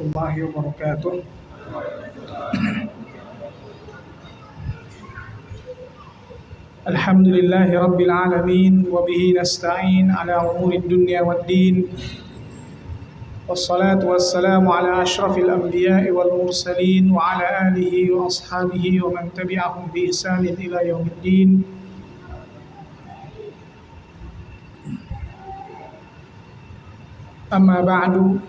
warahmatullahi wabarakatuh. Alhamdulillahi rabbil alamin wa bihi nasta'in ala umuri dunya waddin. Wassalatu wassalamu ala asyrafil anbiya'i wal mursalin wa ala alihi wa ashabihi wa man tabi'ahum bi ihsanin ila yaumiddin. Amma ba'du.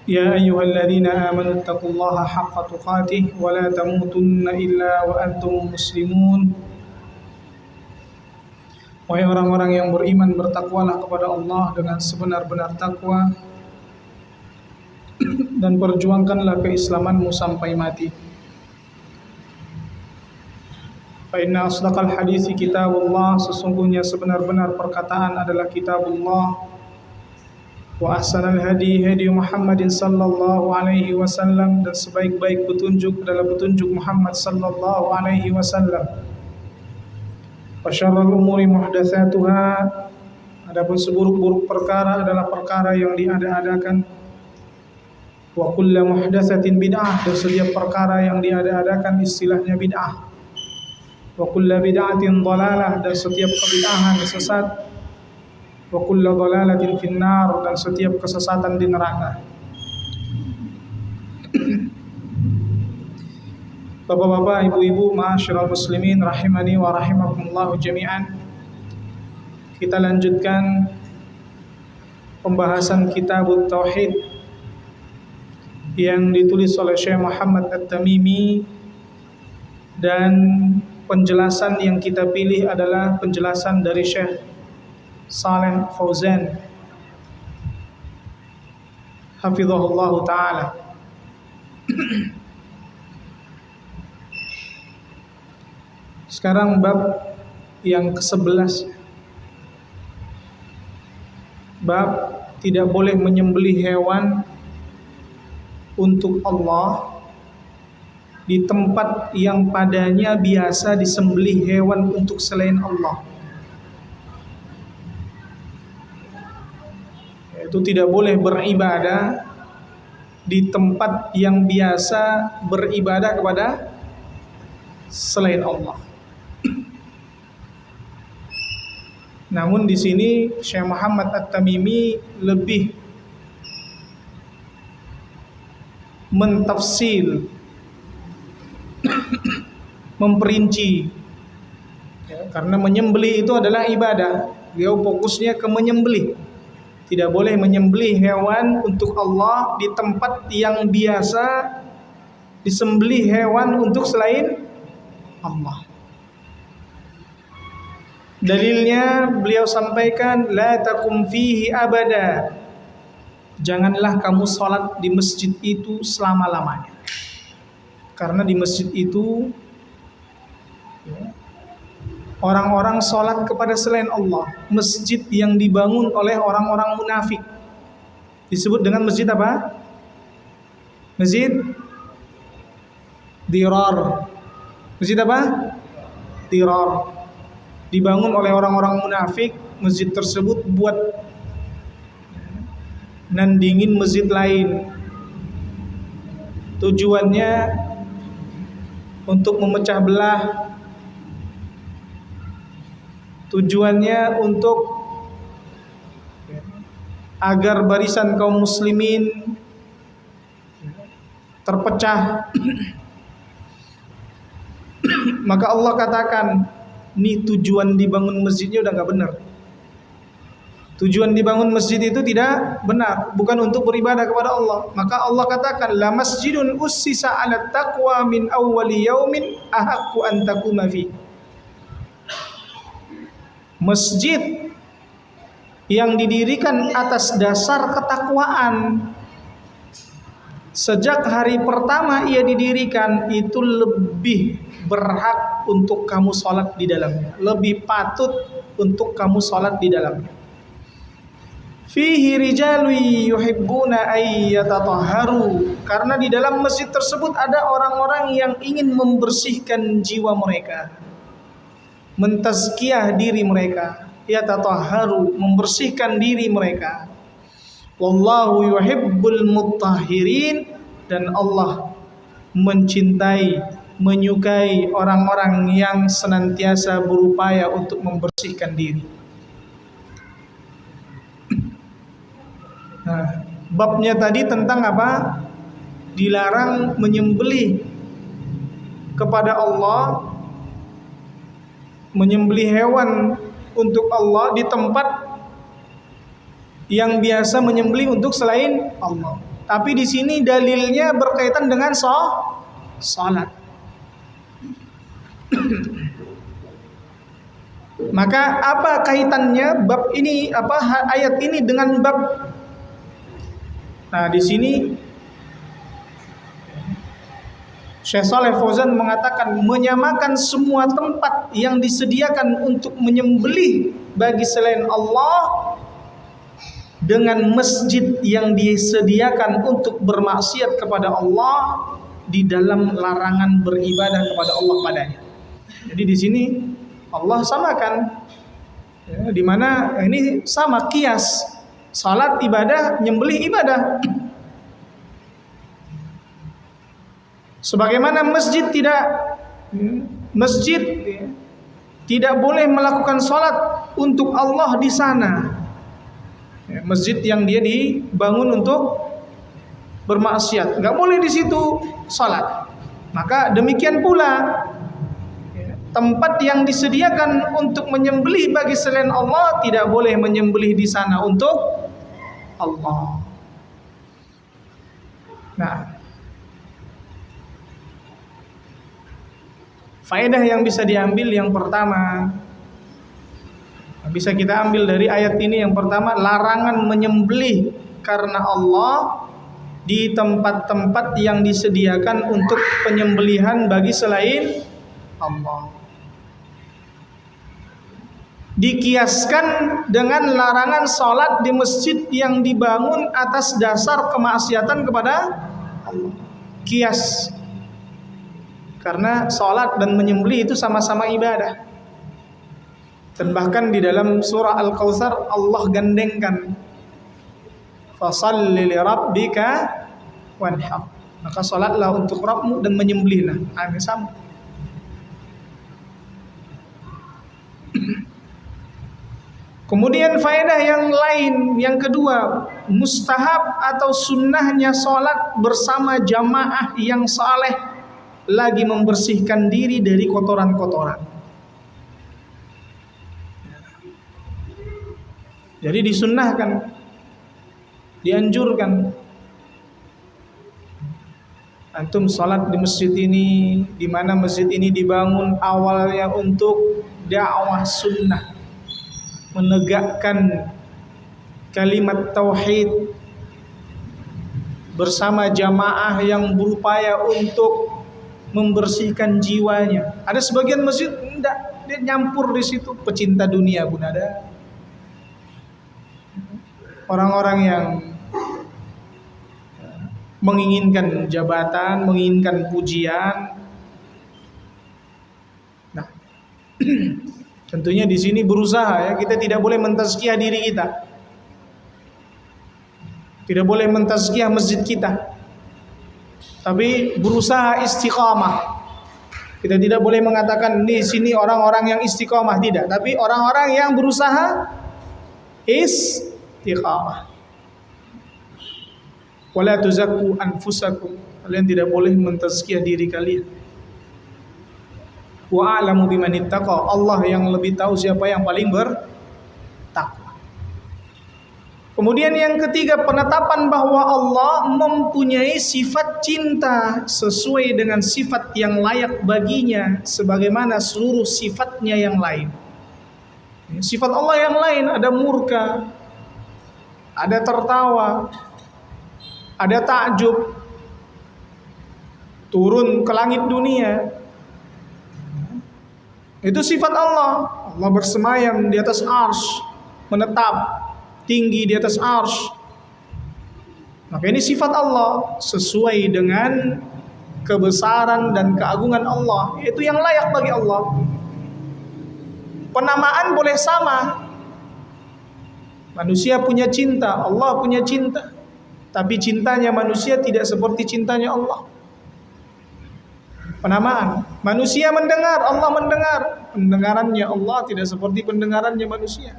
Ya ayyuhalladzina amanu taqullaha haqqa tuqatih wa la tamutunna illa wa antum muslimun. Wahai orang-orang yang beriman, bertakwalah kepada Allah dengan sebenar-benar takwa dan perjuangkanlah keislamanmu sampai mati. Fa inna asdaqal hadits kitabullah, sesungguhnya sebenar-benar perkataan adalah kitabullah. Wa ahsanal hadi hadi Muhammadin sallallahu alaihi wasallam, dan sebaik-baik petunjuk adalah petunjuk Muhammad sallallahu alaihi wasallam. Wa syarrul umuri muhdatsatuha, adapun seburuk-buruk perkara adalah perkara yang diada-adakan. Wa kullu muhdatsatin bid'ah, dan setiap perkara yang diada-adakan istilahnya bid'ah. Wa kullu bid'atin dhalalah, dan setiap kebid'ahan sesat. Wa kullu dhalalatin finnar, dan setiap kesesatan di neraka. Bapak-bapak, ibu-ibu, ma'asyiral muslimin rahimani wa rahimakumullah jami'an. Kita lanjutkan pembahasan Kitabut Tauhid yang ditulis oleh Syekh Muhammad At-Tamimi, dan penjelasan yang kita pilih adalah penjelasan dari Syekh Shalih Fauzan hafizahullah ta'ala. Sekarang bab yang ke-11, bab tidak boleh menyembelih hewan untuk Allah di tempat yang padanya biasa disembelih hewan untuk selain Allah. Itu tidak boleh beribadah di tempat yang biasa beribadah kepada selain Allah. Namun di sini Syekh Muhammad At-Tamimi lebih mentafsil, memperinci, ya, karena menyembelih itu adalah ibadah. Beliau fokusnya ke menyembelih. Tidak boleh menyembelih hewan untuk Allah di tempat yang biasa disembelih hewan untuk selain Allah. Dalilnya beliau sampaikan, la takum fihi abada, janganlah kamu sholat di masjid itu selama-lamanya. Karena di masjid itu orang-orang sholat kepada selain Allah. Masjid yang dibangun oleh orang-orang munafik disebut dengan masjid apa? Masjid Dirar. Masjid apa? Dirar. Dibangun oleh orang-orang munafik. Masjid tersebut buat nandingin masjid lain. Tujuannya untuk memecah belah. Tujuannya untuk agar barisan kaum muslimin terpecah. Maka Allah katakan, ini tujuan dibangun masjidnya udah gak benar. Tujuan dibangun masjid itu tidak benar, bukan untuk beribadah kepada Allah. Maka Allah katakan, la masjidun ussisa 'ala taqwa min awwali yaumin ahaqqu an taquma fi. Masjid yang didirikan atas dasar ketakwaan, sejak hari pertama ia didirikan, itu lebih berhak untuk kamu sholat di dalamnya, lebih patut untuk kamu sholat di dalamnya. Fihi rijalu yuhibbuna ayyatatahharu, karena di dalam masjid tersebut ada orang-orang yang ingin membersihkan jiwa mereka, mentazkiyah diri mereka, yatatahharu, membersihkan diri mereka. Wallahu yuhibbul mutahhirin, dan Allah mencintai, menyukai orang-orang yang senantiasa berupaya untuk membersihkan diri. Nah, babnya tadi tentang apa? Dilarang menyembelih kepada Allah, menyembelih hewan untuk Allah di tempat yang biasa menyembelih untuk selain Allah. Tapi di sini dalilnya berkaitan dengan salat. Maka apa kaitannya bab ini, ayat ini dengan bab? Nah, di sini Syekh Shalih Fauzan mengatakan menyamakan semua tempat yang disediakan untuk menyembelih bagi selain Allah dengan masjid yang disediakan untuk bermaksiat kepada Allah di dalam larangan beribadah kepada Allah padanya. Jadi di sini Allah samakan, ya, di mana ini sama kias, salat ibadah, nyembelih ibadah. Sebagaimana masjid tidak boleh melakukan salat untuk Allah di sana. Ya, masjid yang dia dibangun untuk bermaksiat, nggak boleh di situ salat. Maka demikian pula tempat yang disediakan untuk menyembelih bagi selain Allah tidak boleh menyembelih di sana untuk Allah. Nah, faedah yang bisa diambil yang pertama, bisa kita ambil dari ayat ini yang pertama, larangan menyembelih karena Allah di tempat-tempat yang disediakan untuk penyembelihan bagi selain Allah. Dikiaskan dengan larangan sholat di masjid yang dibangun atas dasar kemaksiatan kepada Allah. Kias. Karena sholat dan menyembelih itu sama-sama ibadah. Dan bahkan di dalam surah Al-Kautsar Allah gandengkan, fasalli li rabbika wanhar. Maka sholatlah untuk Rabbmu dan menyembelihlah. Ini sama. Kemudian faedah yang lain, yang kedua, mustahab atau sunnahnya sholat bersama jamaah yang saleh lagi membersihkan diri dari kotoran-kotoran. Jadi disunnahkan, dianjurkan. Antum sholat di masjid ini, di mana masjid ini dibangun awalnya untuk dakwah sunnah, menegakkan kalimat tauhid bersama jamaah yang berupaya untuk membersihkan jiwanya. Ada sebagian masjid enggak, dia nyampur di situ, pecinta dunia pun ada. Orang-orang yang menginginkan jabatan, menginginkan pujian. Nah, tentunya di sini berusaha, ya, kita tidak boleh mentazkiyah diri kita. Tidak boleh mentazkiyah masjid kita. Tapi berusaha istiqamah. Kita tidak boleh mengatakan di sini orang-orang yang istiqamah, tidak, tapi orang-orang yang berusaha istiqamah. Wala tuzakku anfusakum. Kalian tidak boleh mentazkiyah diri kalian. Wa a'lamu biman ittaqa. Allah yang lebih tahu siapa yang paling bertakwa. Kemudian yang ketiga, penetapan bahwa Allah mempunyai sifat cinta sesuai dengan sifat yang layak baginya sebagaimana seluruh sifatnya yang lain. Sifat Allah yang lain ada murka, ada tertawa, ada takjub, turun ke langit dunia. Itu sifat Allah. Allah bersemayam di atas arsy, menetap tinggi di atas arsy. Maka ini sifat Allah sesuai dengan kebesaran dan keagungan Allah, yaitu yang layak bagi Allah. Penamaan boleh sama, Manusia punya cinta, Allah punya cinta. Tapi cintanya manusia tidak seperti cintanya Allah. Penamaan. Manusia mendengar, Allah mendengar. Pendengarannya Allah tidak seperti pendengarannya manusia.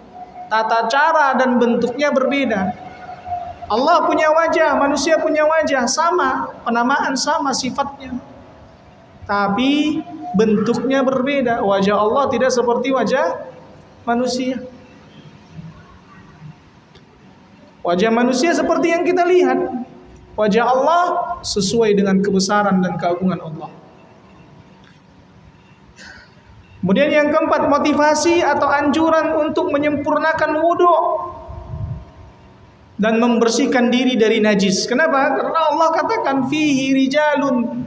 Tata cara dan bentuknya berbeda. Allah punya wajah, manusia punya wajah, sama, penamaan sama sifatnya. Tapi bentuknya berbeda. Wajah Allah tidak seperti wajah manusia. Wajah manusia seperti yang kita lihat. Wajah Allah sesuai dengan kebesaran dan keagungan Allah. Kemudian yang keempat, motivasi atau anjuran untuk menyempurnakan wudu dan membersihkan diri dari najis. Kenapa? Karena Allah katakan fihi rijalun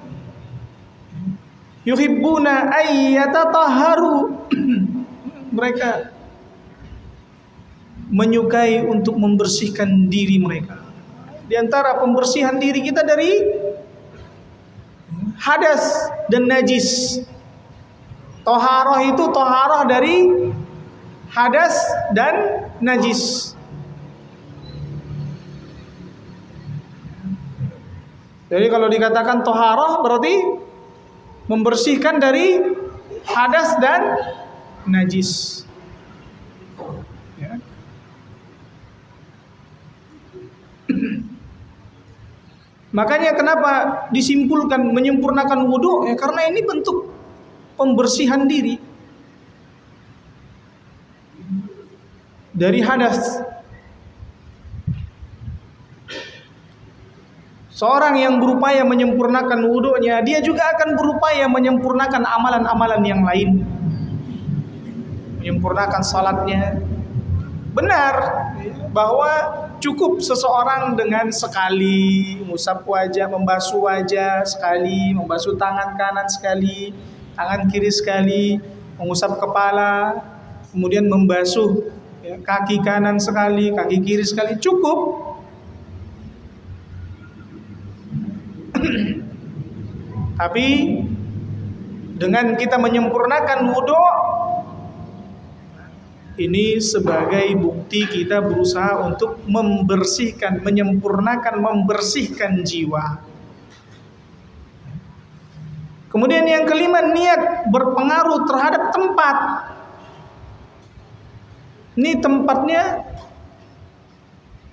yuhibbuna ayyatatahharu. Mereka menyukai untuk membersihkan diri mereka. Di antara pembersihan diri kita dari hadas dan najis. Toharoh itu toharoh dari hadas dan najis. Jadi kalau dikatakan toharoh berarti membersihkan dari hadas dan najis. Ya. Makanya kenapa disimpulkan menyempurnakan wudu? Ya karena ini bentuk pembersihan diri dari hadas. Seorang yang berupaya menyempurnakan wudunya, dia juga akan berupaya menyempurnakan amalan-amalan yang lain. Menyempurnakan salatnya. Benar bahwa cukup seseorang dengan sekali mengusap wajah, membasuh wajah sekali, membasuh tangan kanan sekali, tangan kiri sekali, mengusap kepala, kemudian membasuh kaki kanan sekali, kaki kiri sekali, cukup. Tapi dengan kita menyempurnakan wudu, ini sebagai bukti kita berusaha untuk membersihkan, menyempurnakan, membersihkan jiwa. Kemudian yang kelima, niat berpengaruh terhadap tempat. Ini tempatnya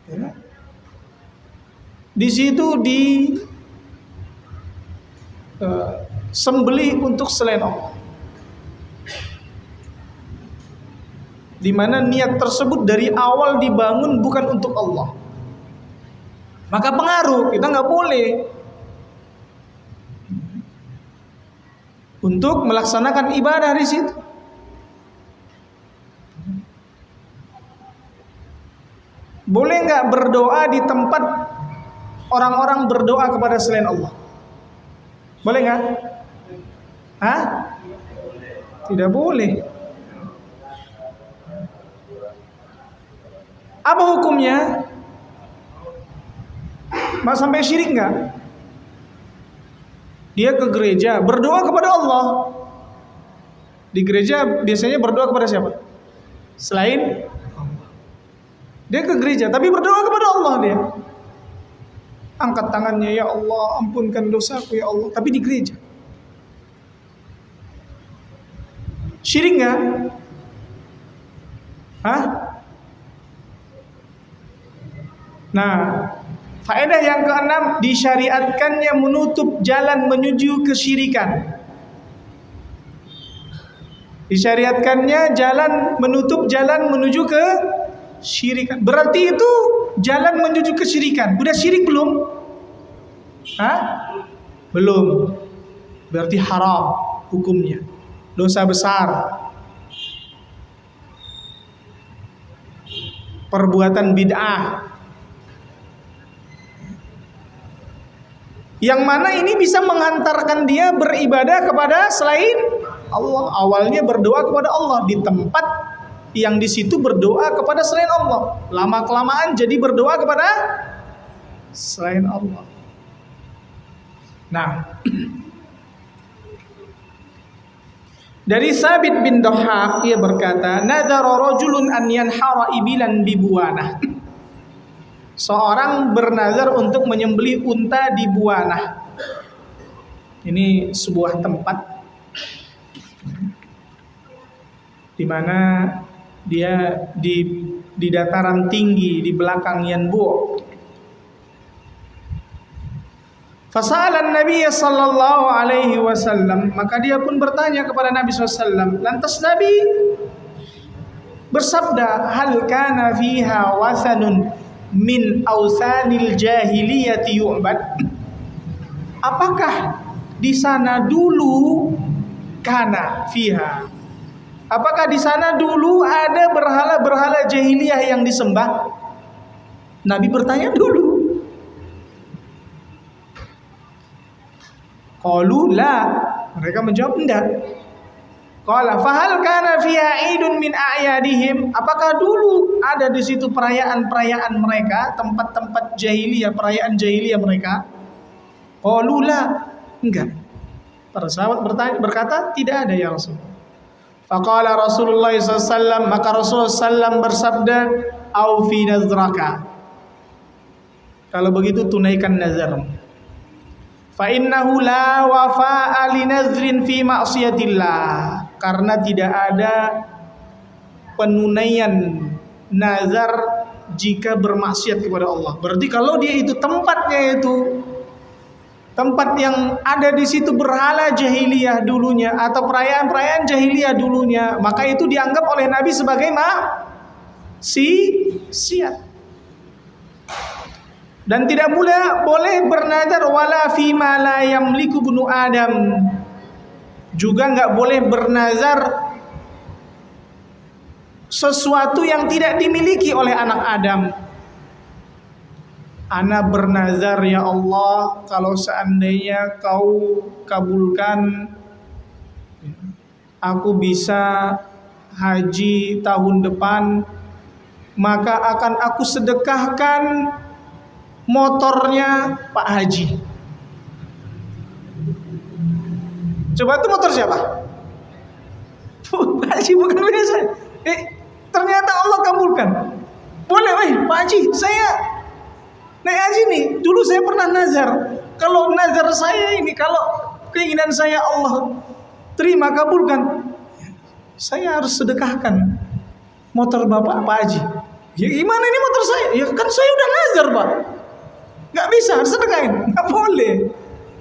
ya, di situ sembelih untuk selain Allah. Di mana niat tersebut dari awal dibangun bukan untuk Allah. Maka pengaruh, kita nggak boleh untuk melaksanakan ibadah di situ. Boleh nggak berdoa di tempat orang-orang berdoa kepada selain Allah? Boleh nggak? Hah? Tidak boleh. Apa hukumnya? Mas sampai syirik nggak? Dia ke gereja berdoa kepada Allah. Di gereja biasanya berdoa kepada siapa? Selain dia ke gereja, tapi berdoa kepada Allah dia. Angkat tangannya, ya Allah, ampunkan dosaku ya Allah. Tapi di gereja. Syirik nggak? Hah? Nah, faedah yang keenam, disyariatkannya menutup jalan menuju kesyirikan. Disyariatkannya jalan menutup jalan menuju ke syirikan. Berarti itu jalan menuju kesyirikan. Udah syirik belum? Hah? Belum. Berarti haram hukumnya. Dosa besar. Perbuatan bid'ah. Yang mana ini bisa menghantarkan dia beribadah kepada selain Allah. Awalnya berdoa kepada Allah di tempat yang di situ berdoa kepada selain Allah. Lama-kelamaan jadi berdoa kepada selain Allah. Nah, Dari Sabit bin Dhahhak, ia berkata, "Nadhara rajulun an yanhara ibilan bi Buwanah." Seorang bernazar untuk menyembelih unta di Buwanah. Ini sebuah tempat di mana dia di dataran tinggi di belakang Yanbu. Fasalan Nabi sallallahu alaihi wasallam, maka dia pun bertanya kepada Nabi SAW. Lantas Nabi bersabda, "Hal kana fiha wasanun min awsanil jahiliyati yu'bad?" Apakah di sana dulu kana fiha? Apakah di sana dulu ada berhala-berhala jahiliyah yang disembah? Nabi bertanya dulu. Qalu la, mereka menjawab enggak. Qala fahal kana fiha idun min a'yadihim? Apakah dulu ada di situ perayaan-perayaan mereka, tempat-tempat jahiliyah, perayaan jahiliyah mereka? Qalu la, enggak. Para sahabat berkata, tidak ada ya Rasul. Faqala Rasulullah SAW, maka Rasulullah SAW bersabda, "Aufi nazraka." Kalau begitu tunaikan nazarmu. Fa innahu la wafa'a li nazrin fi ma'siyatillah. Karena tidak ada penunaian nazar jika bermaksiat kepada Allah. Berarti kalau dia itu tempatnya itu tempat yang ada di situ berhala jahiliyah dulunya atau perayaan-perayaan jahiliyah dulunya, maka itu dianggap oleh Nabi sebagai maksiat. Dan tidak boleh bernazar wala fi ma la yamliku ibnu Adam. Juga enggak boleh bernazar sesuatu yang tidak dimiliki oleh anak Adam. Ana bernazar, ya Allah, kalau seandainya kau kabulkan, aku bisa haji tahun depan, maka akan aku sedekahkan motornya Pak Haji. Coba itu motor siapa? Pak Haji bukan biasa. Ternyata Allah kabulkan. Boleh, Pak Haji, saya naik haji nih. Dulu saya pernah nazar. Kalau nazar saya ini, kalau keinginan saya Allah terima kabulkan, saya harus sedekahkan motor Bapak Pak Haji. Ya gimana ini motor saya? Ya kan saya udah nazar, Pak. Nggak bisa, harus sedekahin. Nggak boleh.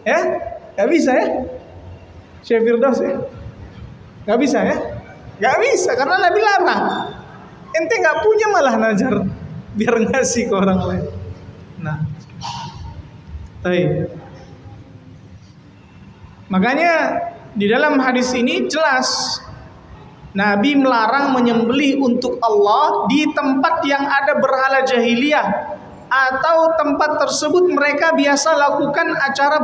Ya, nggak bisa ya. Syekh Firdaus ya. Nggak bisa ya. Nggak bisa, karena Nabi larang. Ente nggak punya malah nazar biar ngasih ke orang lain. Nah, makanya di dalam hadis ini jelas Nabi melarang menyembelih untuk Allah di tempat yang ada berhala jahiliyah atau tempat tersebut mereka biasa lakukan acara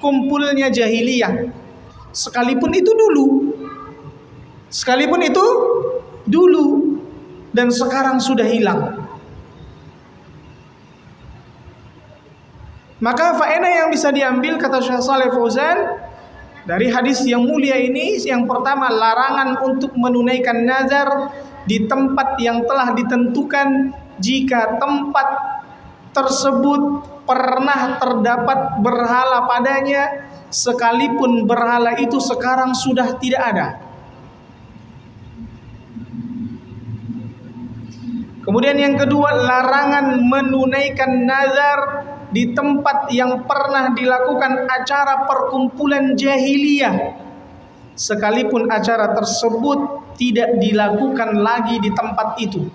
kumpulnya jahiliyah. Sekalipun itu dulu dan sekarang sudah hilang. Maka faedah yang bisa diambil, kata Syekh Shalih Fauzan, dari hadis yang mulia ini, yang pertama, larangan untuk menunaikan nazar di tempat yang telah ditentukan jika tempat tersebut pernah terdapat berhala padanya, sekalipun berhala itu sekarang sudah tidak ada. Kemudian yang kedua, larangan menunaikan nazar di tempat yang pernah dilakukan acara perkumpulan jahiliyah, sekalipun acara tersebut tidak dilakukan lagi di tempat itu.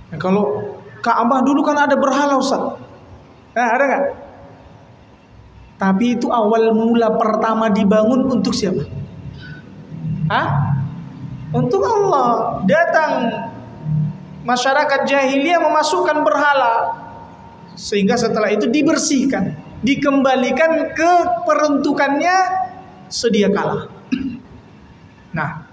Nah, kalau Ka'bah dulu kan ada berhala, Ustaz. Ada nggak? Tapi itu awal mula pertama dibangun untuk siapa? Untuk Allah. Datang masyarakat jahiliyah memasukkan berhala, sehingga setelah itu dibersihkan, dikembalikan ke peruntukannya sedia kala. Nah,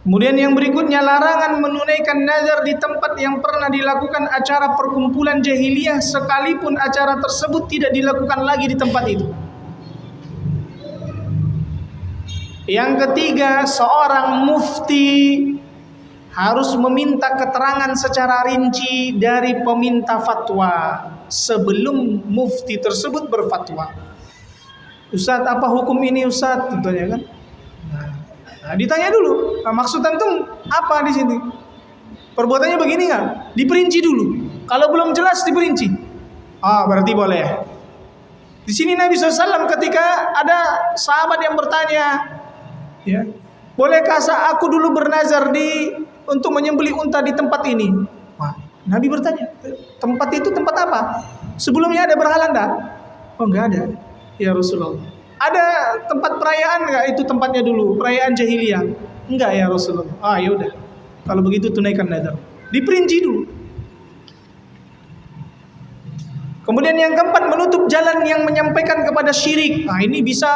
Kemudian yang berikutnya, larangan menunaikan nazar di tempat yang pernah dilakukan acara perkumpulan jahiliyah, sekalipun acara tersebut tidak dilakukan lagi di tempat itu. Yang ketiga, seorang mufti harus meminta keterangan secara rinci dari peminta fatwa sebelum mufti tersebut berfatwa. Ustadz, apa hukum ini Ustadz? Tentunya kan. Nah, ditanya dulu. Nah, maksud antum apa di sini? Perbuatannya begini nggak? Diperinci dulu. Kalau belum jelas diperinci. Berarti boleh. Di sini Nabi SAW ketika ada sahabat yang bertanya, ya, bolehkah aku dulu bernazar untuk menyembelih unta di tempat ini? Nabi bertanya, tempat itu tempat apa? Sebelumnya ada berhala enggak? Oh, enggak ada. Ya Rasulullah. Ada tempat perayaan enggak? Itu tempatnya dulu, perayaan jahiliyah. Enggak ya Rasulullah. Ya udah. Kalau begitu tunaikan nazar. Diperinci dulu. Kemudian yang keempat, menutup jalan yang menyampaikan kepada syirik. Ini bisa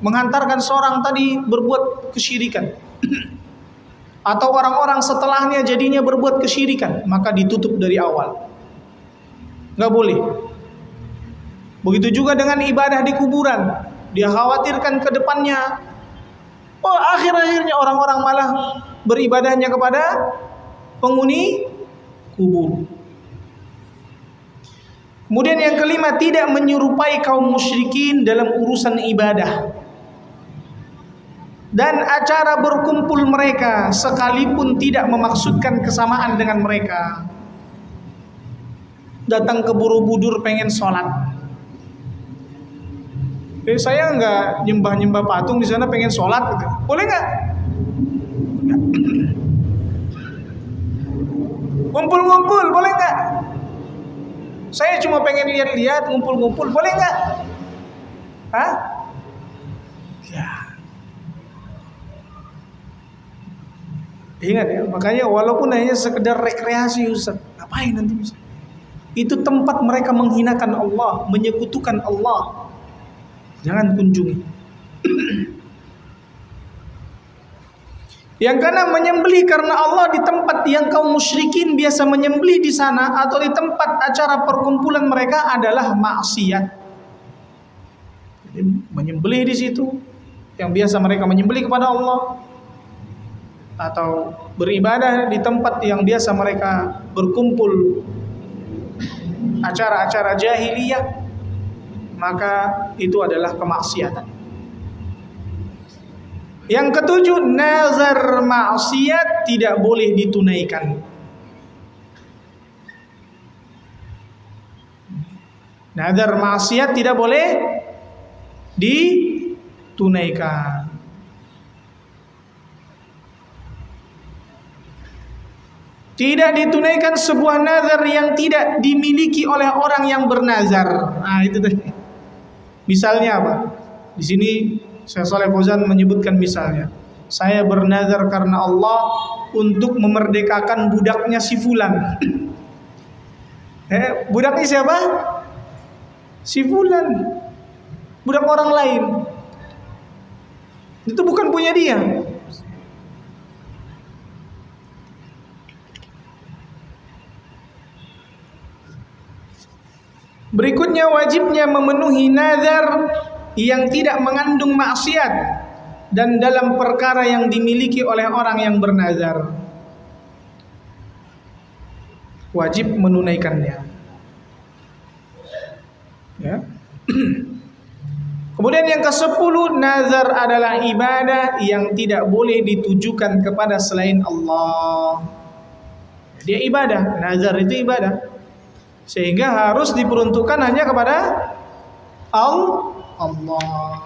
menghantarkan seorang tadi berbuat kesyirikan. Atau orang-orang setelahnya jadinya berbuat kesyirikan, maka ditutup dari awal. Nggak boleh. Begitu juga dengan ibadah di kuburan. Dia khawatirkan ke depannya, akhir-akhirnya orang-orang malah beribadahnya kepada penghuni kubur. Kemudian yang kelima, tidak menyerupai kaum musyrikin dalam urusan ibadah dan acara berkumpul mereka, sekalipun tidak memaksudkan kesamaan dengan mereka. Datang ke Borobudur pengen sholat, saya nggak nyembah patung di sana, pengen sholat, gitu. Boleh nggak? Ngumpul-ngumpul boleh nggak? Saya cuma pengen lihat-lihat, ngumpul-ngumpul, boleh nggak? Ya. Ingat ya, makanya walaupun hanya sekedar rekreasi Ustaz, ngapain nanti Ustaz? Itu tempat mereka menghinakan Allah, menyekutukan Allah. Jangan kunjungi. Yang keenam, menyembelih karena Allah di tempat yang kaum musyrikin biasa menyembelih di sana atau di tempat acara perkumpulan mereka adalah maksiat. Jadi, menyembelih di situ yang biasa mereka menyembelih kepada Allah, atau beribadah di tempat yang biasa mereka berkumpul acara-acara jahiliyah, maka itu adalah kemaksiatan. Yang ketujuh, nazar maksiat tidak boleh ditunaikan. Nazar maksiat tidak boleh ditunaikan. Tidak ditunaikan sebuah nazar yang tidak dimiliki oleh orang yang bernazar. Itu tadi. Misalnya apa? Di sini Syekh Shalih Fauzan menyebutkan misalnya, saya bernazar karena Allah untuk memerdekakan budaknya si fulan. Budaknya siapa? Si fulan. Budak orang lain. Itu bukan punya dia. Berikutnya, wajibnya memenuhi nazar yang tidak mengandung maksiat dan dalam perkara yang dimiliki oleh orang yang bernazar. Wajib menunaikannya. Ya. Kemudian yang ke-10, nazar adalah ibadah yang tidak boleh ditujukan kepada selain Allah. Dia ibadah, nazar itu ibadah. Sehingga harus diperuntukkan hanya kepada Allah.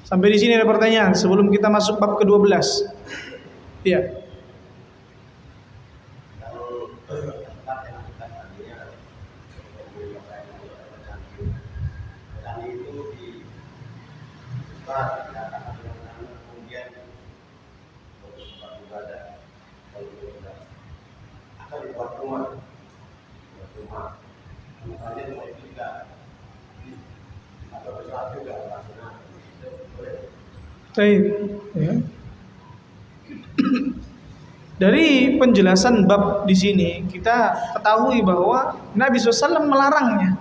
Sampai di sini ada pertanyaan sebelum kita masuk bab ke-12. Iya. Ya. Dari penjelasan bab di sini kita ketahui bahwa Nabi SAW melarangnya.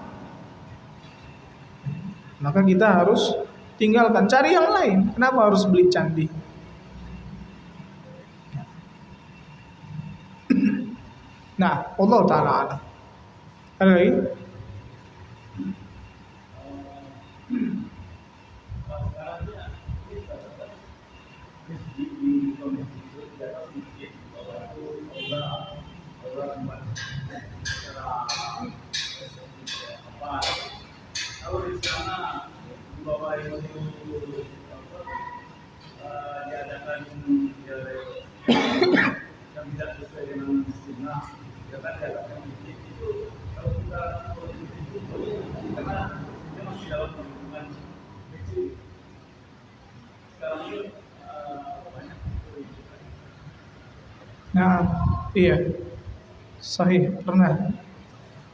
Maka kita harus tinggalkan, cari yang lain. Kenapa harus beli candi? Nah, Allah Ta'ala alam. Ada lagi? Kalau di sana bahwa itu diadakan yang tidak sesuai dengan sunnah, jangan diadakan itu. Kalau kita karena dia masih dalam lingkungan kecil. Sekarang ini banyak. Nah, iya, sahih, pernah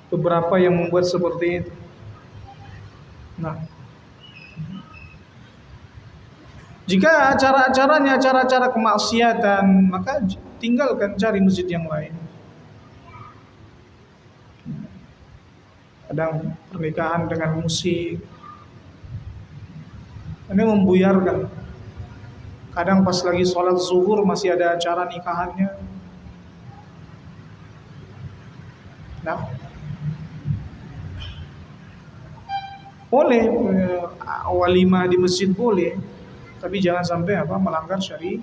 beberapa yang membuat seperti itu. Nah, jika acara-acaranya acara-acara kemaksiatan, maka tinggalkan, cari masjid yang lain. Kadang pernikahan dengan musik, ini membuyarkan. Kadang pas lagi sholat zuhur masih ada acara nikahannya. Nah, boleh walimah di masjid boleh, tapi jangan sampai melanggar syariat.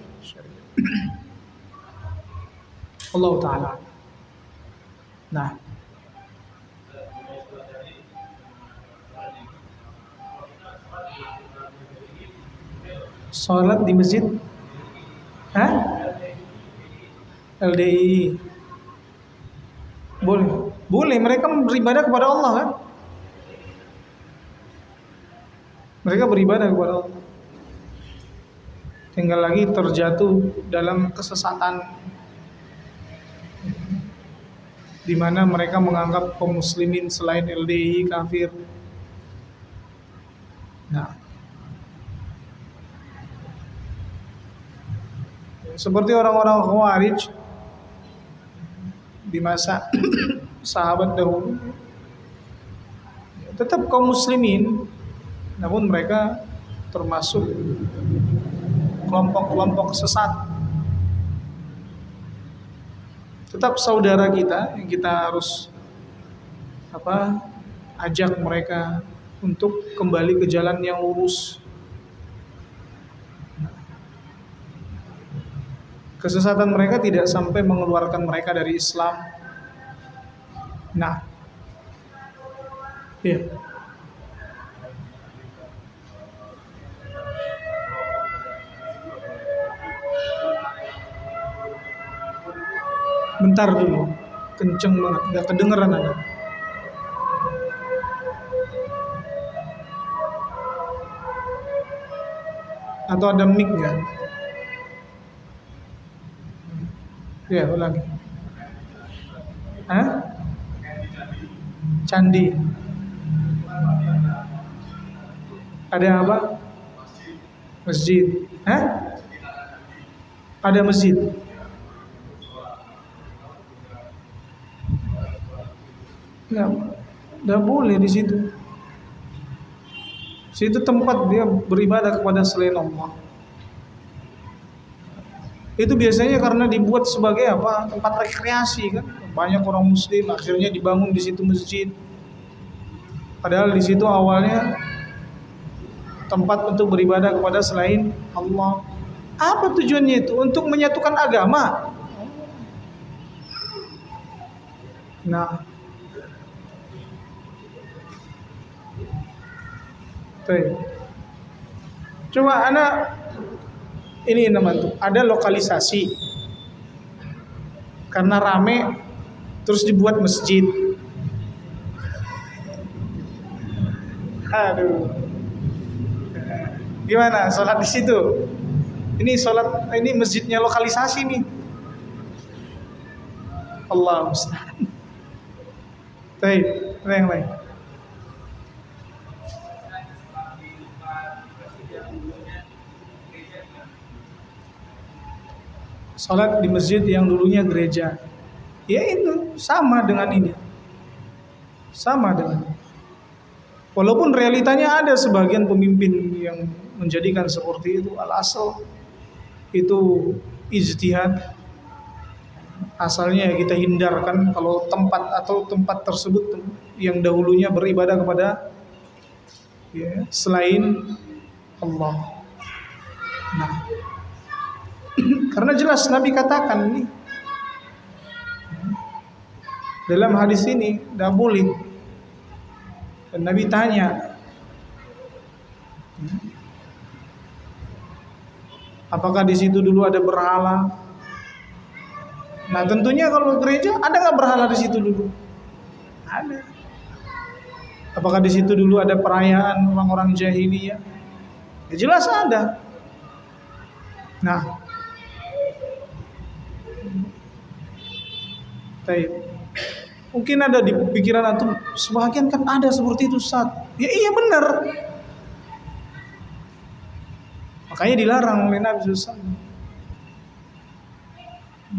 Allah Ta'ala. Nah, sholat di masjid, LDI boleh mereka beribadah kepada Allah kan? Mereka beribadah kepada Allah. Tinggal lagi terjatuh dalam kesesatan di mana mereka menganggap kaum muslimin selain LDI kafir. Nah, seperti orang-orang Khawarij di masa sahabat dahulu, tetap kaum muslimin, namun mereka termasuk kelompok-kelompok sesat. Tetap saudara kita yang kita harus ajak mereka untuk kembali ke jalan yang lurus. Kesesatan mereka tidak sampai mengeluarkan mereka dari Islam. Nah, iya. Bentar dulu, kenceng banget, nggak kedengeran ada. Atau ada mic nggak? Ya, ulangi. Candi. Ada apa? Masjid. Ada masjid. Nggak boleh di situ. Situ tempat dia beribadah kepada selain Allah. Itu biasanya karena dibuat sebagai tempat rekreasi kan. Banyak orang muslim akhirnya dibangun di situ masjid. Padahal di situ awalnya tempat untuk beribadah kepada selain Allah. Apa tujuannya itu? Untuk menyatukan agama. Nah, coba anak ini namanya ada lokalisasi karena rame terus dibuat masjid. Aduh, gimana sholat di situ? Ini masjidnya lokalisasi nih. Allah musta'an. Baik, yang lain. Salat di masjid yang dulunya gereja. Ya itu sama dengan ini. Sama dengan ini. Walaupun realitanya ada sebagian pemimpin yang menjadikan seperti itu, al-asal itu ijtihad. Asalnya ya kita hindarkan kalau tempat tersebut yang dahulunya beribadah kepada ya, selain Allah. Nah, karena jelas Nabi katakan ini dalam hadis ini tidak boleh. Dan Nabi tanya, apakah di situ dulu ada berhala? Nah tentunya kalau gereja ada nggak berhala di situ dulu? Ada. Apakah di situ dulu ada perayaan orang-orang jahiliyah? Ya jelas ada. Nah, baik. Mungkin ada di pikiran antum, sebagian kan ada seperti itu Ustaz. Ya iya benar. Makanya dilarang oleh Nabi SAW.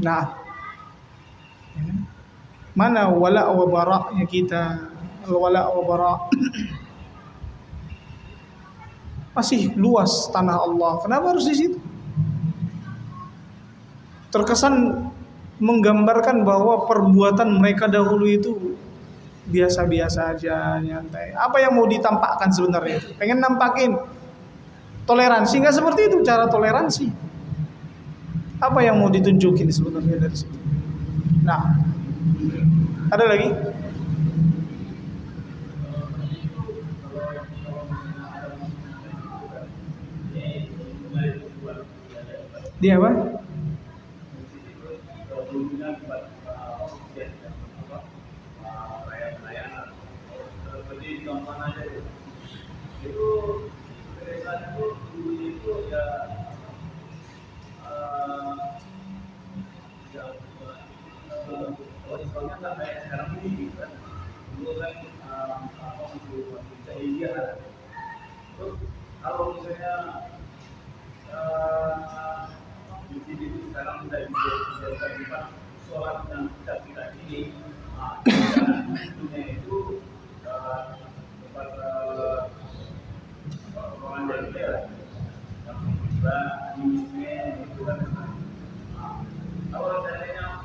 Nah, mana wala wa bara'nya kita? Al-wala wa bara' masih luas tanah Allah. Kenapa harus di situ? Terkesan menggambarkan bahwa perbuatan mereka dahulu itu biasa-biasa aja, nyantai. Apa yang mau ditampakkan sebenarnya? Pengen nampakin toleransi, nggak seperti itu cara toleransi. Apa yang mau ditunjukin sebenarnya dari situ? Nah, ada lagi? Dia apa? Kalau misalnya di sini sekarang sudah bisa sholat yang tidak ini, itu tempat orang dari yang bisa dimisnya itu kan. Kalau seandainya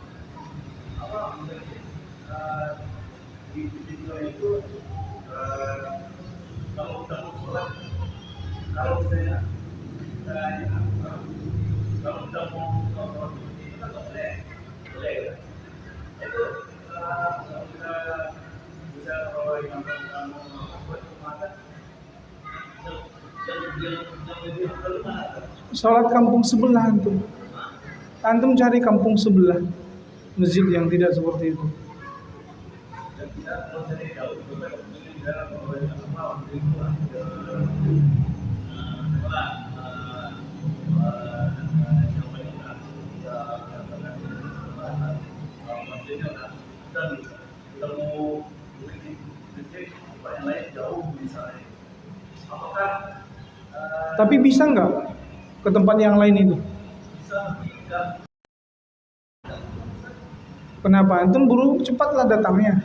apa di video itu kalau kita sholat, kalau saya kalau kita mau itu kan boleh itu kita bisa kalau yang kamu buat makan yang lebih mana? Sholat kampung sebelah antum. Antum cari kampung sebelah masjid yang tidak seperti itu. Dan kita kalau saya tahu juga di dalam apa Tapi bisa nggak ke tempat yang lain itu? Kenapa? Antum buru cepatlah datangnya.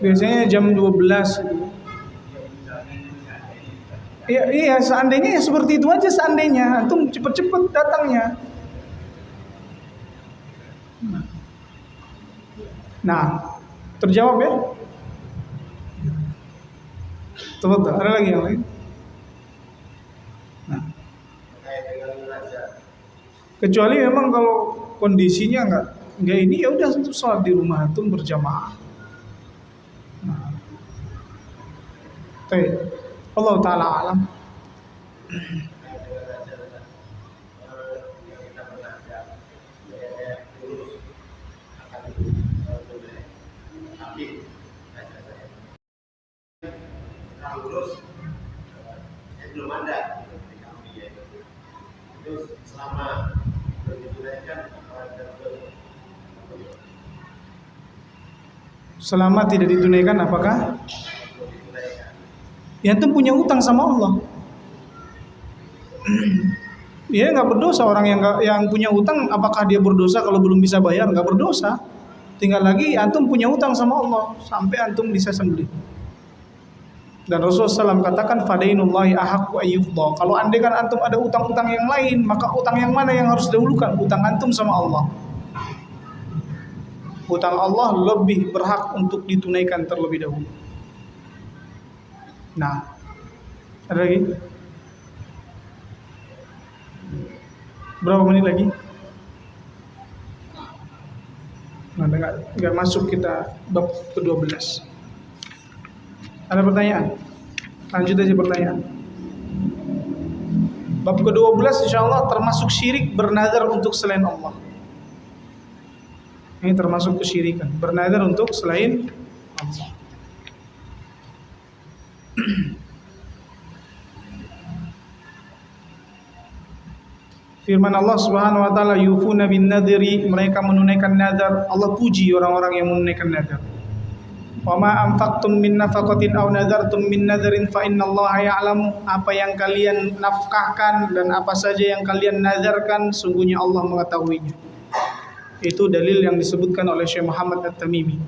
Biasanya jam 12 gitu. Iya, seandainya ya seperti itu aja seandainya. Antum cepet-cepet datangnya. Nah, terjawab ya? Tafadhal, ada lagi yang lain? Nah. Kecuali memang kalau kondisinya enggak ini ya udah sholat di rumah antum berjamaah. Nah. Baik. Allah taala alam. Terus belum ada itu selama selama tidak ditunaikan apakah? Ya antum punya hutang sama Allah. Dia nggak berdosa. Orang yang punya hutang, apakah dia berdosa kalau belum bisa bayar? Nggak berdosa. Tinggal lagi antum punya hutang sama Allah sampai antum bisa sembelih. Dan Rasulullah SAW katakan fadainullahi ahaqqu ayyufdha. Kalau andai kan antum ada utang-utang yang lain, maka utang yang mana yang harus didahulukan? Utang antum sama Allah. Hutang Allah lebih berhak untuk ditunaikan terlebih dahulu. Nah, ada lagi? Berapa menit lagi? Nah, nggak masuk kita bab ke-12. Ada pertanyaan? Lanjut aja pertanyaan. Bab ke-12 insyaallah termasuk syirik bernazar untuk selain Allah. Ini termasuk kesyirikan, bernazar untuk selain Allah. Firman Allah Subhanahu wa taala, yufuna bin nadri, mereka menunaikan nazar. Allah puji orang-orang yang menunaikan nazar. Wa ma anfaqtum min nafaqatin aw nadartum min nadrin fa innallaha ya'lamu, apa yang kalian nafkahkan dan apa saja yang kalian nazarkan sungguhnya Allah mengetahuinya. Itu dalil yang disebutkan oleh Syekh Muhammad At-Tamimi.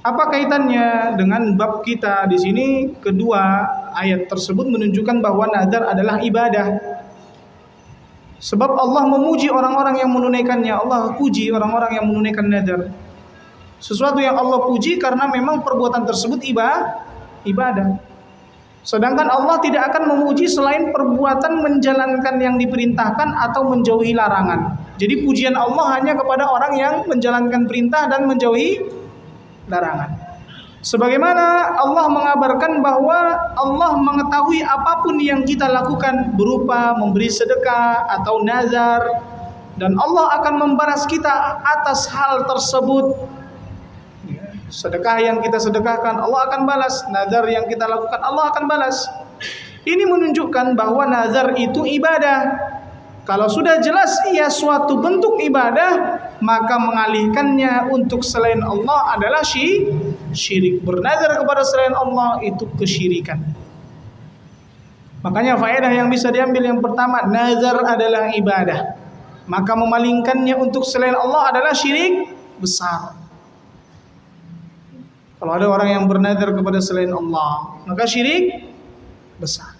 Apa kaitannya dengan bab kita di sini? Kedua ayat tersebut menunjukkan bahwa nazar adalah ibadah. Sebab Allah memuji orang-orang yang menunaikannya. Allah puji orang-orang yang menunaikan nazar. Sesuatu yang Allah puji karena memang perbuatan tersebut ibadah. Sedangkan Allah tidak akan memuji selain perbuatan menjalankan yang diperintahkan atau menjauhi larangan. Jadi pujian Allah hanya kepada orang yang menjalankan perintah dan menjauhi larangan. Sebagaimana Allah mengabarkan bahwa Allah mengetahui apapun yang kita lakukan berupa memberi sedekah atau nazar, dan Allah akan membalas kita atas hal tersebut. Sedekah yang kita sedekahkan Allah akan balas, nazar yang kita lakukan Allah akan balas. Ini menunjukkan bahwa nazar itu ibadah. Kalau sudah jelas ia suatu bentuk ibadah, maka mengalihkannya untuk selain Allah adalah syirik. Bernazar kepada selain Allah itu kesyirikan. Makanya faedah yang bisa diambil yang pertama, nazar adalah ibadah. Maka memalingkannya untuk selain Allah adalah syirik besar. Kalau ada orang yang bernazar kepada selain Allah, maka syirik besar.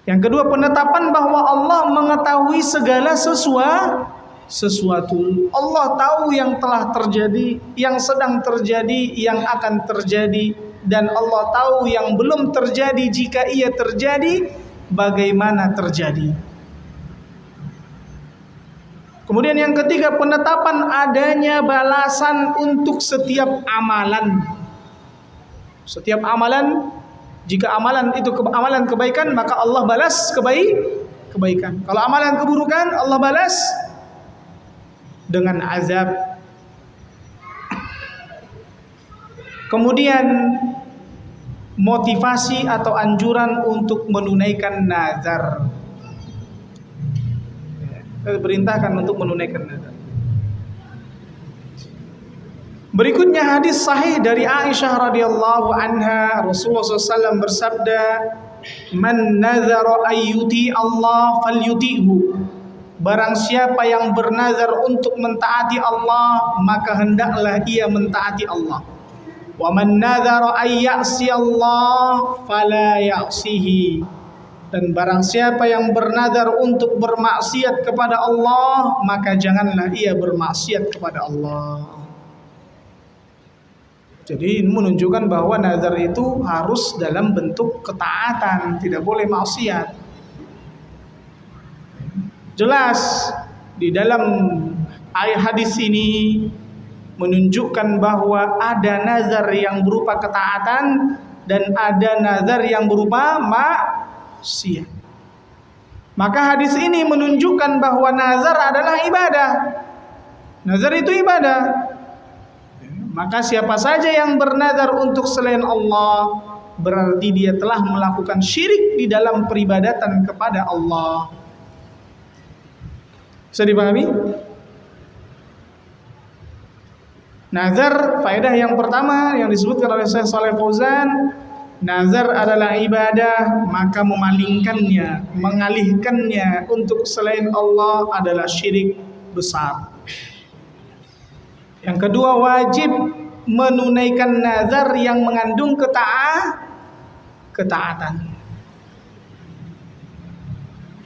Yang kedua, penetapan bahwa Allah mengetahui segala sesuatu. Allah tahu yang telah terjadi, yang sedang terjadi, yang akan terjadi, dan Allah tahu yang belum terjadi. Jika ia terjadi, bagaimana terjadi. Kemudian yang ketiga, penetapan adanya balasan untuk setiap amalan. Setiap amalan, jika amalan itu amalan kebaikan, maka Allah balas kebaikan. Kalau amalan keburukan, Allah balas dengan azab. Kemudian motivasi atau anjuran untuk menunaikan nazar. Diperintahkan untuk menunaikan nazar. Berikutnya hadis sahih dari Aisyah radhiyallahu anha, Rasulullah SAW bersabda, "Man nazara ayyuti Allah falyuti'hu." Barang siapa yang bernazar untuk mentaati Allah, maka hendaklah ia mentaati Allah. Wa man nazara ayyasi Allah fala ya'sihi. Dan barang siapa yang bernazar untuk bermaksiat kepada Allah, maka janganlah ia bermaksiat kepada Allah. Jadi ini menunjukkan bahwa nazar itu harus dalam bentuk ketaatan, tidak boleh maksiat. Jelas di dalam ayat hadis ini menunjukkan bahwa ada nazar yang berupa ketaatan dan ada nazar yang berupa maksiat. Maka hadis ini menunjukkan bahwa nazar adalah ibadah. Nazar itu ibadah. Maka siapa saja yang bernazar untuk selain Allah, berarti dia telah melakukan syirik di dalam peribadatan kepada Allah. Bisa dipahami? Nazar, faedah yang pertama yang disebutkan oleh Syekh Shalih Fauzan, Nazar adalah ibadah, maka memalingkannya, mengalihkannya untuk selain Allah adalah syirik besar. Yang kedua, wajib menunaikan nazar yang mengandung ketaatan.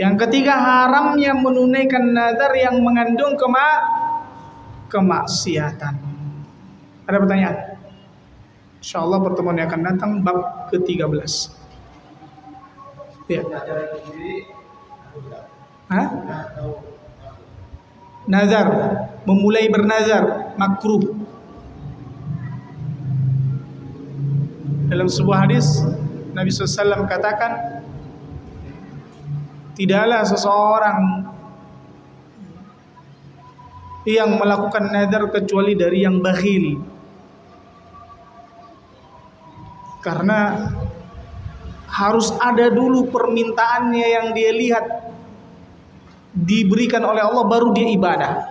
Yang ketiga, haramnya menunaikan nazar yang mengandung kemaksiatan. Ada pertanyaan? InsyaAllah pertemuan yang akan datang bab ke-13. Ya. Hah? Nazar, memulai bernazar makruh. Dalam sebuah hadis Nabi SAW katakan, tidaklah seseorang yang melakukan nazar kecuali dari yang bakhil. Karena harus ada dulu permintaannya yang dia lihat diberikan oleh Allah, baru dia ibadah.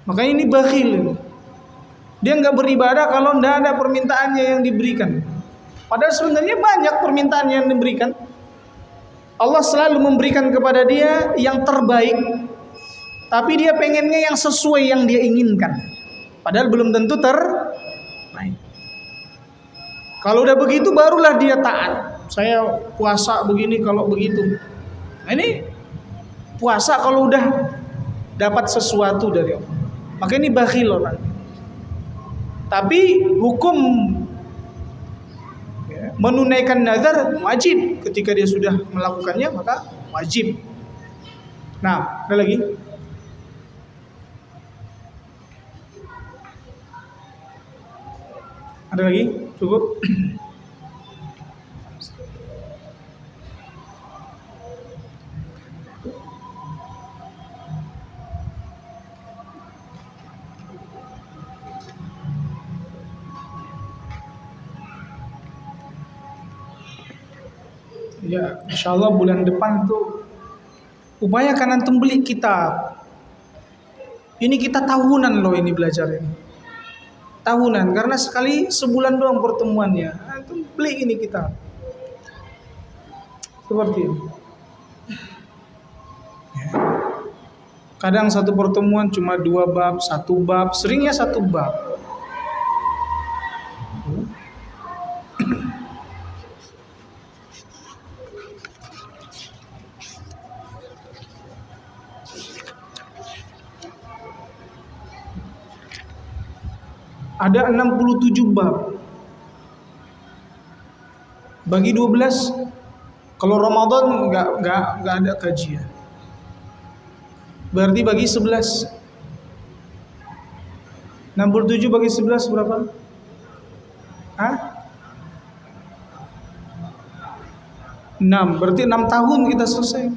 Makanya ini bakhil. Dia nggak beribadah kalau tidak ada permintaannya yang diberikan. Padahal sebenarnya banyak permintaan yang diberikan. Allah selalu memberikan kepada dia yang terbaik, tapi dia pengennya yang sesuai yang dia inginkan. Padahal belum tentu terbaik. Kalau udah begitu barulah dia taat. Saya puasa begini kalau begitu. Nah, ini puasa kalau udah dapat sesuatu dari Allah. Maka ini bakhil orang. Tapi hukum menunaikan nazar wajib. Ketika dia sudah melakukannya maka wajib. Nah, ada lagi? Ada lagi? Cukup? Ya, insyaallah bulan depan tuh upayakan antum beli kitab. Ini kita tahunan loh ini belajar ini. Tahunan, karena sekali sebulan doang pertemuannya. Antum beli ini kitab. Seperti ini. Ya. Kadang satu pertemuan cuma 2 bab, 1 bab, seringnya 1 bab. Ada 67 bab. Bagi 12, kalau Ramadan enggak ada kajian. Berarti bagi 11. 67 bagi 11 berapa? Hah? 6. Berarti 6 tahun kita selesai.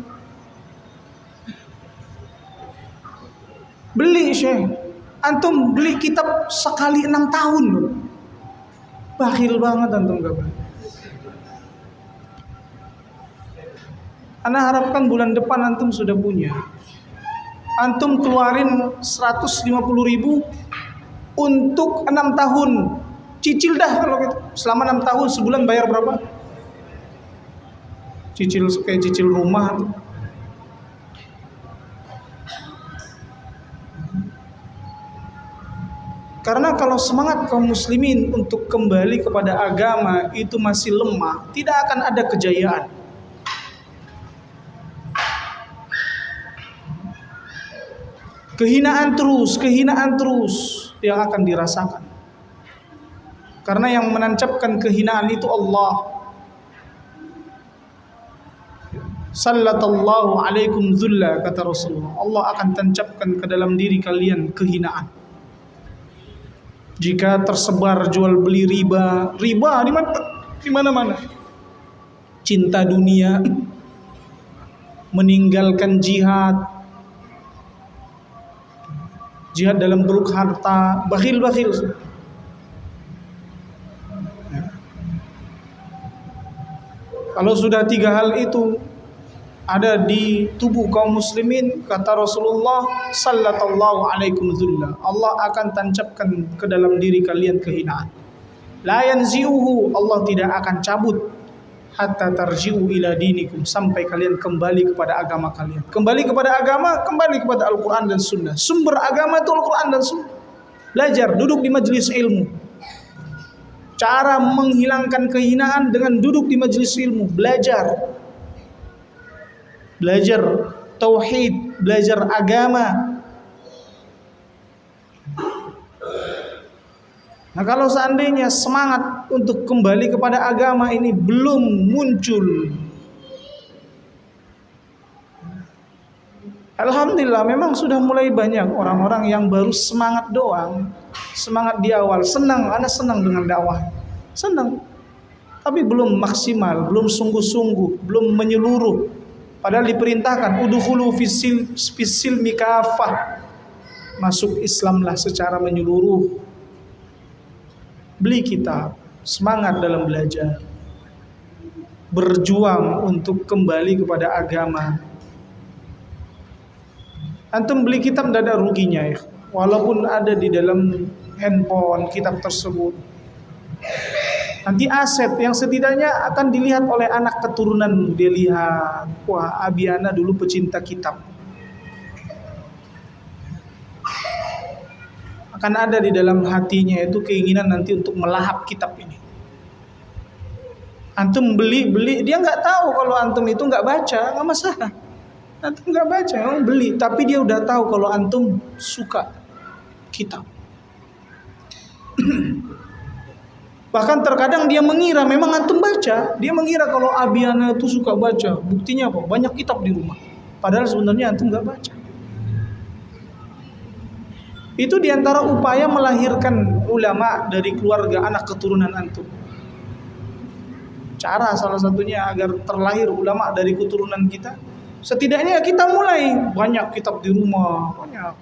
Beli, Syekh. Antum beli kitab sekali 6 tahun loh. Bakhil banget antum gak beli. Ana harapkan bulan depan antum sudah punya. Antum keluarin 150.000 untuk 6 tahun. Cicil dah kalau gitu. Selama 6 tahun sebulan bayar berapa? Cicil kayak cicil rumah tuh. Karena kalau semangat kaum muslimin untuk kembali kepada agama itu masih lemah, tidak akan ada kejayaan. Kehinaan terus yang akan dirasakan. Karena yang menancapkan kehinaan itu Allah. Sallallahu alaikum zulla, kata Rasulullah. Allah akan tancapkan ke dalam diri kalian kehinaan. Jika tersebar jual beli riba di mana-mana. Cinta dunia, meninggalkan jihad dalam bentuk harta, bakhil. Kalau sudah 3 hal itu ada di tubuh kaum muslimin, kata Rasulullah sallallahu alaikum dzullah, Allah akan tancapkan ke dalam diri kalian kehinaan. La yanzi'uhu, Allah tidak akan cabut, hatta tarji'u ila dinikum, sampai kalian kembali kepada agama kalian. Kembali kepada agama, kembali kepada Al-Quran dan Sunnah. Sumber agama itu Al-Quran dan Sunnah. Belajar, duduk di majelis ilmu. Cara menghilangkan kehinaan dengan duduk di majelis ilmu, belajar. Belajar tauhid, belajar agama. Nah, kalau seandainya semangat untuk kembali kepada agama ini belum muncul, alhamdulillah memang sudah mulai banyak orang-orang yang baru semangat doang. Semangat di awal, senang, ana senang dengan dakwah. Senang. Tapi belum maksimal, belum sungguh-sungguh, belum menyeluruh. Padahal diperintahkan udkhulu fisil mikafah. Masuk Islamlah secara menyeluruh. Beli kitab, semangat dalam belajar, berjuang untuk kembali kepada agama. Antum beli kitab tidak ada ruginya ya, walaupun ada di dalam handphone kitab tersebut. Nanti aset yang setidaknya akan dilihat oleh anak keturunanmu. Dia lihat, wah Abiana dulu pecinta kitab. Akan ada di dalam hatinya itu keinginan nanti untuk melahap kitab ini. Antum beli, dia nggak tahu kalau antum itu nggak baca, nggak masalah. Antum nggak baca, emang beli, tapi dia udah tahu kalau antum suka kitab. Bahkan terkadang dia mengira memang antum baca, dia mengira kalau Abiana itu suka baca. Buktinya apa? Banyak kitab di rumah. Padahal sebenarnya antum nggak baca. Itu diantara upaya melahirkan ulama dari keluarga anak keturunan antum. Cara salah satunya agar terlahir ulama dari keturunan kita, setidaknya kita mulai banyak kitab di rumah, banyak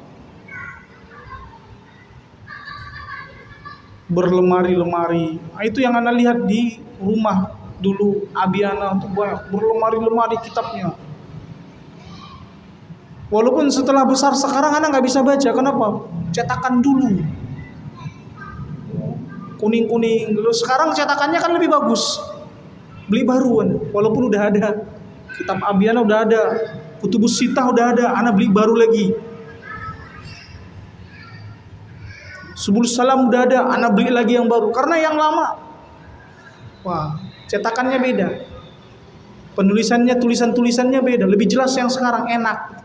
berlemari-lemari. Nah, itu yang ana lihat di rumah dulu Abiana tuh banyak berlemari-lemari kitabnya. Walaupun setelah besar sekarang anak nggak bisa baca, kenapa? Cetakan dulu, kuning-kuning dulu. Sekarang cetakannya kan lebih bagus, beli baru, walaupun udah ada kitab Abiana udah ada, Kutubus Sittah udah ada, anak beli baru lagi. Subul Salam udah ada, anak beli lagi yang baru karena yang lama, wah cetakannya beda, penulisannya, tulisannya beda, lebih jelas yang sekarang, enak.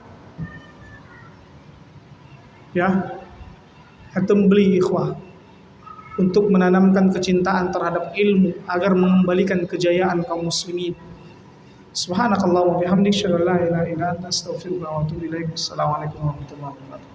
Ya, antum beli ikhwah untuk menanamkan kecintaan terhadap ilmu agar mengembalikan kejayaan kaum muslimin. Subhanakallahumma bihamdik, asyhadu an la ilaha illa anta, astaghfiruka wa atubu ilaik. Assalamualaikum warahmatullahi wabarakatuh.